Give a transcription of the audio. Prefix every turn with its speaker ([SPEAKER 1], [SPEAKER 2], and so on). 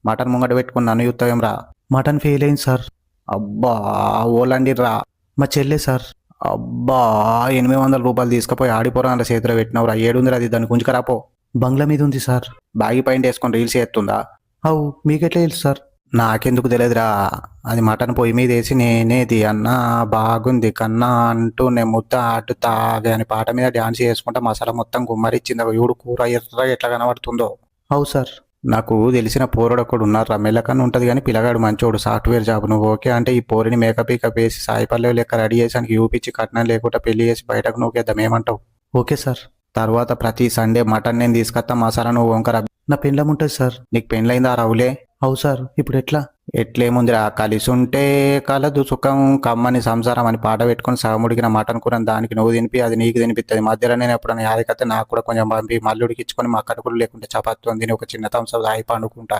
[SPEAKER 1] Mutton ముంగట పెట్టుకుని నన్ను చూస్తావేం రా? మటన్ ఫెయిల్ అయింది సార్. అబ్బా ఓలండి రా. మా చెల్లె సార్. అబ్బా 800 రూపాయలు తీసుకుపోయి ఆడిపోరాన్ల చేతిలో పెట్టినవురా. ఏడుందిరా అది? దాన్ని గుంజుకరాపో. బంగ్లా మీద ఉంది సార్. బ్యాగి పాయింట్ వేసుకొని రీల్స్ చేస్తుందా? అవు మీకెట్లా తెలుసు సార్? నాకెందుకు తెలియదురా. అది మటన్ పొయ్యి మీద వేసి నేనేది అన్నా బాగుంది కన్నా అంటూ నేను ముద్ద ఆటు తాగే అని పాట మీద డ్యాన్స్ చేసుకుంటా మసాలా మొత్తం గుమ్మరిచ్చింది. ఎవడు కూర ఎర్ర ఎట్లా కనబడుతుందో. అవు సార్. నాకు తెలిసిన పోరడు ఒకడు ఉన్నారు. మెల్లకన్నా ఉంటుంది కానీ పిల్లగాడు మంచోడు, సాఫ్ట్వేర్ జాబ్. నువ్వు ఓకే అంటే ఈ పోరిని మేకప్ ఇకప్ వేసి సాయి పల్లవి లెక్క రెడీ చేసానికి చూపించి కట్నం లేకుండా పెళ్లి చేసి బయటకు నూకేద్దాం, ఏమంటావు? Okay sir. తర్వాత ప్రతి సండే మటన్ నేను తీసుకొస్తా, మసాలా నువ్వు వంకర. నా పెండ్లం ఉంటుంది సార్. నీకు పెండ్లైందా రావులే? అవు సార్. ఇప్పుడు ఎట్లా? ఎట్లేముందిరా, కలిసి ఉంటే కలదు సుఖం కమ్మని సంసారం అని పాట పెట్టుకుని సగముడికిన మటన్ కూర దానికి నువ్వు తినిపి అది నీకు తినిపిస్తుంది. మధ్యలో నేను ఎప్పుడైనా యాదకైతే నాకు కూడా కొంచెం పంపి మళ్ళీ ఉడికించుకొని మా కడుపులు లేకుంటే చపాతీ తిని ఒక చిన్న థమ్స్అప్ తాగి పండుకుంటా.